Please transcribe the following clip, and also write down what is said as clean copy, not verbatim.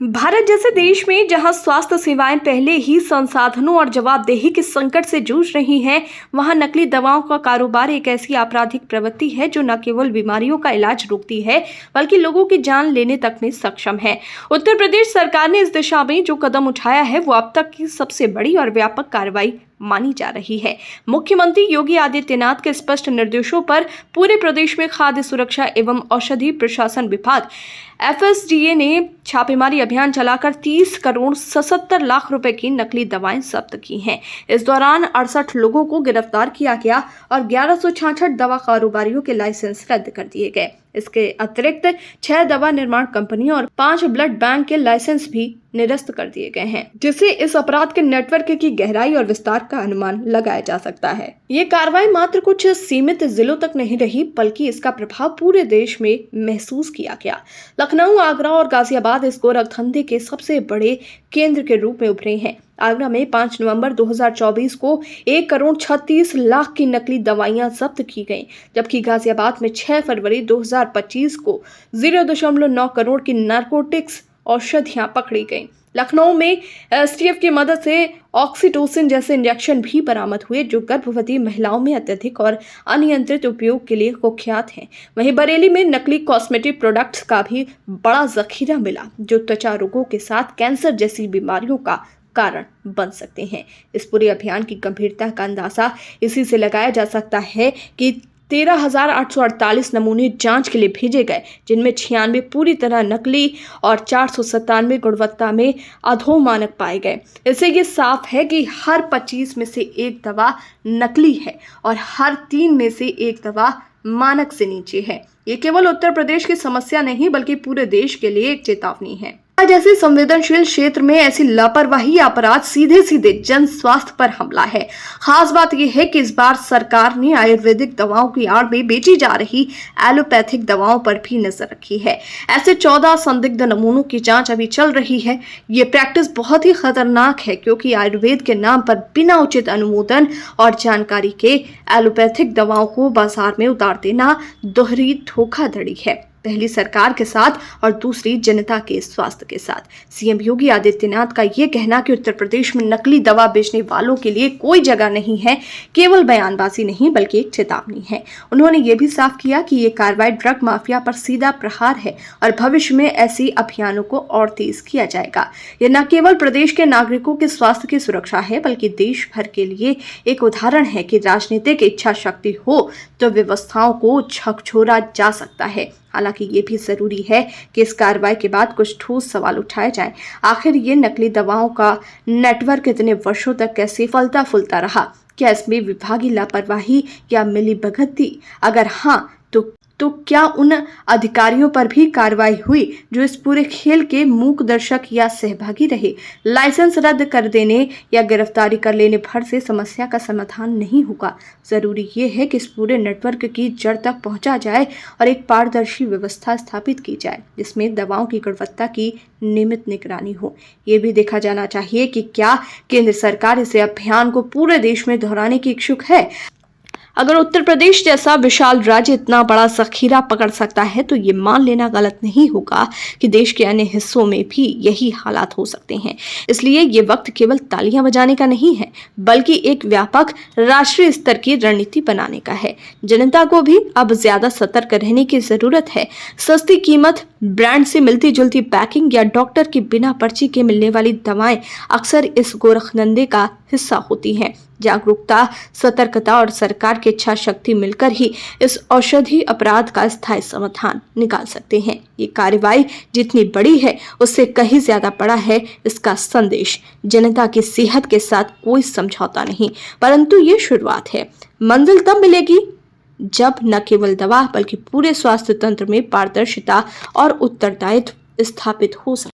भारत जैसे देश में जहां स्वास्थ्य सेवाएं पहले ही संसाधनों और जवाबदेही के संकट से जूझ रही हैं, वहां नकली दवाओं का कारोबार एक ऐसी आपराधिक प्रवृत्ति है जो न केवल बीमारियों का इलाज रोकती है बल्कि लोगों की जान लेने तक में सक्षम है। उत्तर प्रदेश सरकार ने इस दिशा में जो कदम उठाया है वो अब तक की सबसे बड़ी और व्यापक कार्रवाई मानी जा रही है। मुख्यमंत्री योगी आदित्यनाथ के स्पष्ट निर्देशों पर पूरे प्रदेश में खाद्य सुरक्षा एवं औषधि प्रशासन विभाग FSDA ने छापेमारी अभियान चलाकर 30 करोड़ 77 लाख रुपए की नकली दवाएं जब्त की हैं। इस दौरान 68 लोगों को गिरफ्तार किया गया और 1166 दवा कारोबारियों के लाइसेंस रद्द कर दिए गए। इसके अतिरिक्त 6 दवा निर्माण कंपनियों और 5 ब्लड बैंक के लाइसेंस भी निरस्त कर दिए गए हैं, जिससे इस अपराध के नेटवर्क की गहराई और विस्तार का अनुमान लगाया जा सकता है। ये कार्रवाई मात्र कुछ सीमित जिलों तक नहीं रही, बल्कि इसका प्रभाव पूरे देश में महसूस किया गया। लखनऊ, आगरा और गाजियाबाद इस गोरखधंधे के सबसे बड़े केंद्र के रूप में उभरे हैं। आगरा में 5 नवंबर 2024 को 1 करोड़ 36 लाख की नकली दवाइयां जब्त की गईं, जबकि गाजियाबाद में 6 फरवरी 2025 को 0.9 करोड़ की नारकोटिक्स औषधियां पकड़ी गईं। लखनऊ में STF की मदद से ऑक्सीटोसिन जैसे इंजेक्शन भी बरामद हुए, जो गर्भवती महिलाओं में अत्यधिक और अनियंत्रित उपयोग के लिए कुख्यात हैं। वहीं बरेली में नकली कॉस्मेटिक प्रोडक्ट्स का भी बड़ा जखीरा मिला, जो त्वचा रोगों के साथ कैंसर जैसी बीमारियों का कारण बन सकते हैं। इस पूरे अभियान की गंभीरता का अंदाजा इसी से लगाया जा सकता है कि 13,848 नमूने जांच के लिए भेजे गए, जिनमें 96 पूरी तरह नकली और 497 गुणवत्ता में अधोमानक पाए गए। इससे ये साफ है कि हर 25 में से एक दवा नकली है और हर 3 में से एक दवा मानक से नीचे है। ये केवल उत्तर प्रदेश की समस्या नहीं, बल्कि पूरे देश के लिए एक चेतावनी है। जैसे संवेदनशील क्षेत्र में ऐसी लापरवाही या अपराध सीधे सीधे जन स्वास्थ्य पर हमला है। खास बात यह है कि इस बार सरकार ने आयुर्वेदिक दवाओं की आड़ में बेची जा रही एलोपैथिक दवाओं पर भी नजर रखी है। ऐसे 14 संदिग्ध नमूनों की जांच अभी चल रही है। ये प्रैक्टिस बहुत ही खतरनाक है, क्योंकि आयुर्वेद के नाम पर बिना उचित अनुमोदन और जानकारी के एलोपैथिक दवाओं को बाजार में उतार देना दोहरी धोखाधड़ी है, पहली सरकार के साथ और दूसरी जनता के स्वास्थ्य के साथ। सीएम योगी आदित्यनाथ का यह कहना कि उत्तर प्रदेश में नकली दवा बेचने वालों के लिए कोई जगह नहीं है, केवल बयानबाजी नहीं बल्कि एक चेतावनी है। उन्होंने ये भी साफ किया कि ये कार्रवाई ड्रग माफिया पर सीधा प्रहार है और भविष्य में ऐसे अभियानों को और तेज किया जाएगा। यह न केवल प्रदेश के नागरिकों के स्वास्थ्य की सुरक्षा है, बल्कि देश भर के लिए एक उदाहरण है कि राजनीतिक इच्छा शक्ति हो तो व्यवस्थाओं को झकझोरा जा सकता है। हालांकि ये भी जरूरी है कि इस कार्रवाई के बाद कुछ ठोस सवाल उठाए जाएं। आखिर ये नकली दवाओं का नेटवर्क इतने वर्षों तक कैसे फलता फूलता रहा? क्या इसमें विभागीय लापरवाही या मिलीभगत थी? अगर हाँ, तो क्या उन अधिकारियों पर भी कार्रवाई हुई जो इस पूरे खेल के मूक दर्शक या सहभागी रहे? लाइसेंस रद्द कर देने या गिरफ्तारी कर लेने भर से समस्या का समाधान नहीं होगा। जरूरी ये है कि इस पूरे नेटवर्क की जड़ तक पहुंचा जाए और एक पारदर्शी व्यवस्था स्थापित की जाए, जिसमें दवाओं की गुणवत्ता की नियमित निगरानी हो। ये भी देखा जाना चाहिए कि क्या केंद्र सरकार इस अभियान को पूरे देश में दोहराने की इच्छुक है। अगर उत्तर प्रदेश जैसा विशाल राज्य इतना बड़ा जखीरा पकड़ सकता है, तो ये मान लेना गलत नहीं होगा कि देश के अन्य हिस्सों में भी यही हालात हो सकते हैं। इसलिए ये वक्त केवल तालियां बजाने का नहीं है, बल्कि एक व्यापक राष्ट्रीय स्तर की रणनीति बनाने का है। जनता को भी अब ज्यादा सतर्क रहने की जरूरत है। सस्ती कीमत, ब्रांड से मिलती जुलती पैकिंग या डॉक्टर की बिना पर्ची के मिलने वाली दवाएं अक्सर इस गोरखधंधे का हिस्सा होती हैं। जागरूकता, सतर्कता और सरकार की इच्छा शक्ति मिलकर ही इस औषधि अपराध का स्थायी समाधान निकाल सकते हैं। ये कार्रवाई जितनी बड़ी है, उससे कहीं ज्यादा बड़ा है इसका संदेश। जनता की सेहत के साथ कोई समझौता नहीं, परंतु ये शुरुआत है। मंजिल तब मिलेगी जब न केवल दवा बल्कि पूरे स्वास्थ्य तंत्र में पारदर्शिता और उत्तरदायित्व स्थापित हो सके।